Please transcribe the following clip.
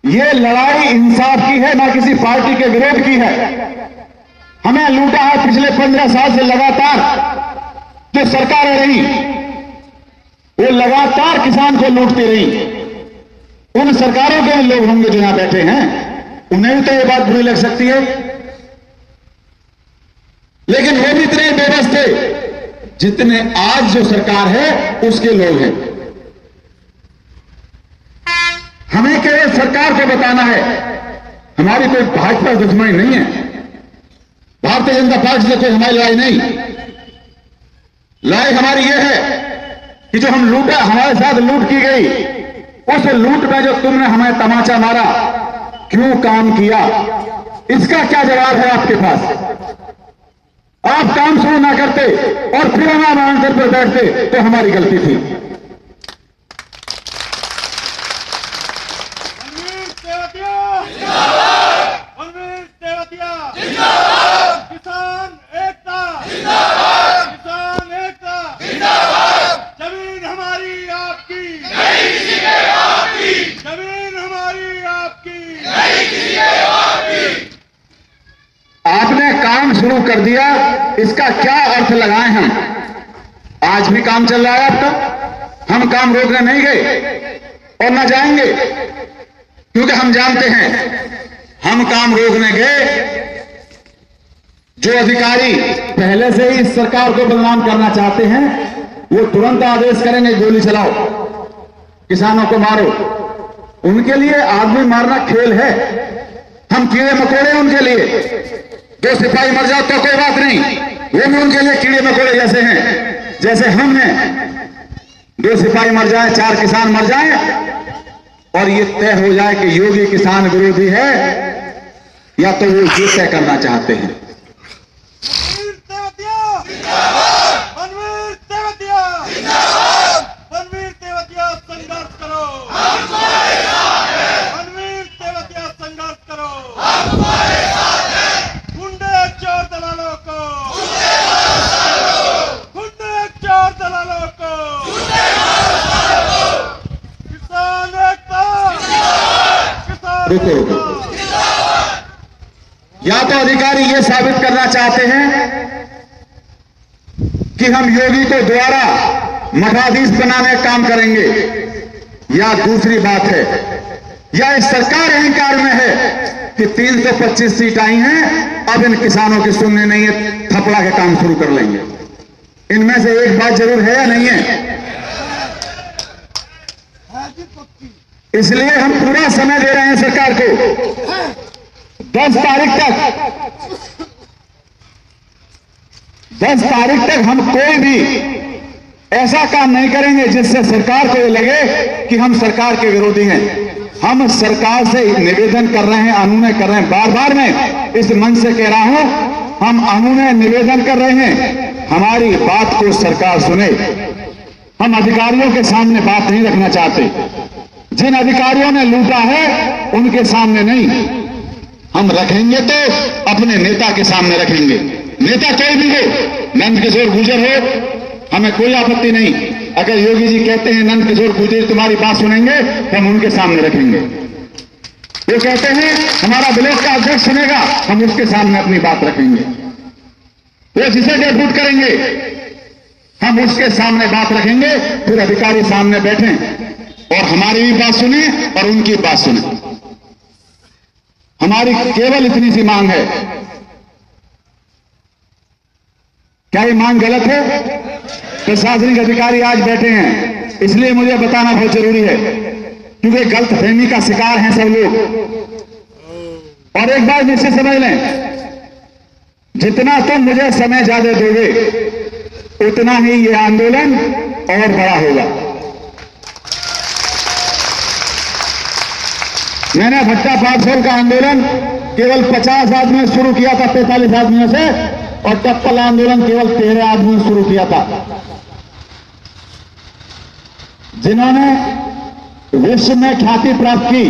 ये लड़ाई इंसाफ की है, ना किसी पार्टी के विरोध की है। हमें लूटा है पिछले 15 साल से लगातार जो सरकारें रही, वो लगातार किसान को लूटती रही। उन सरकारों के लोग होंगे जो यहां बैठे हैं, उन्हें भी तो ये बात बुरी लग सकती है, लेकिन वो भी इतने बेबस थे जितने आज जो सरकार है उसके लोग हैं। हमें केवल सरकार को बताना है, हमारी कोई भाजपा दुश्मनी नहीं है, भारतीय जनता पार्टी से कोई हमारी लड़ाई नहीं। लड़ाई हमारी यह है कि जो हम लूटा, हमारे साथ लूट की गई, उस लूट में जो तुमने हमें तमाचा मारा, क्यों काम किया, इसका क्या जवाब है आपके पास? आप काम शुरू ना करते और फिर हमारे आंसर पर बैठते तो हमारी गलती थी। किसान एकता, किसान एकता, जमीन हमारी आपकी नहीं, किसी के आपकी, जमीन हमारी आपकी नहीं, किसी के आपकी। आपने काम शुरू कर दिया, इसका क्या अर्थ लगाए हम? आज भी काम चल रहा है आपका, हम काम रोकने नहीं गए और न जाएंगे, क्योंकि हम जानते हैं हम काम रोकने गए, जो अधिकारी पहले से ही इस सरकार को बदनाम करना चाहते हैं, वो तुरंत आदेश करेंगे गोली चलाओ, किसानों को मारो। उनके लिए आदमी मारना खेल है, हम कीड़े मकोड़े उनके लिए। जो सिपाही मर जाओ तो कोई बात नहीं, वो भी उनके लिए कीड़े मकोड़े जैसे हैं, जैसे हम हैं। दो सिपाही मर जाए, 4 किसान मर जाए और ये तय हो जाए कि योगी किसान विरोधी है, या तो वो ये तय करना चाहते हैं। रणवीर तेवतिया संघर्ष करो, हमारे साथ है। रणवीर तेवतिया संघर्ष करो, हमारे साथ है। गुंडे चोर दलालों को, गुंडे चोर दलालों को, किसान एकता, किसान रुको, या तो अधिकारी ये साबित करना चाहते हैं कि हम योगी को दोबारा मठाधीश बनाने का काम करेंगे, या दूसरी बात है, या इस सरकार अहंकार में है कि 325 सीट आई हैं, अब इन किसानों की सुनने नहीं है, थपड़ा के काम शुरू कर लेंगे। इनमें से एक बात जरूर है या नहीं है? इसलिए हम पूरा समय दे रहे हैं सरकार को। 10 तारीख तक हम कोई भी ऐसा काम नहीं करेंगे जिससे सरकार को ये लगे कि हम सरकार के विरोधी हैं। हम सरकार से निवेदन कर रहे हैं, अनुनय कर रहे हैं, बार बार मैं इस मंच से कह रहा हूं, हम अनुनय निवेदन कर रहे हैं, हमारी बात को सरकार सुने। हम अधिकारियों के सामने बात नहीं रखना चाहते, जिन अधिकारियों ने लूटा है उनके सामने नहीं, हम रखेंगे तो अपने नेता के सामने रखेंगे। नेता कोई भी हो, नंदकिशोर गुर्जर हो, हमें कोई आपत्ति नहीं। अगर योगी जी कहते हैं नंदकिशोर गुर्जर तुम्हारी बात सुनेंगे, तो हम उनके सामने रखेंगे। वो कहते हैं हमारा ब्लॉक का अध्यक्ष सुनेगा, हम उसके सामने अपनी बात रखेंगे। वो जिसे डेफूट करेंगे, हम उसके सामने बात रखेंगे। फिर अधिकारी सामने बैठे और हमारी भी बात सुने और उनकी बात सुने। हमारी केवल इतनी सी मांग है। क्या ये मांग गलत है? प्रशासनिक अधिकारी आज बैठे हैं, इसलिए मुझे बताना बहुत जरूरी है, क्योंकि गलतफहमी का शिकार हैं सब लोग। और एक बात निश्चित समझ लें, जितना तुम मुझे समय ज्यादा दोगे, उतना ही ये आंदोलन और बड़ा होगा। मैंने भट्टा पाठशाल का आंदोलन केवल 50 आदमी ने शुरू किया था, 45 आदमियों से, और चप्पल आंदोलन केवल 13 आदमियों ने शुरू किया था। जिन्होंने विश्व में ख्याति प्राप्त की,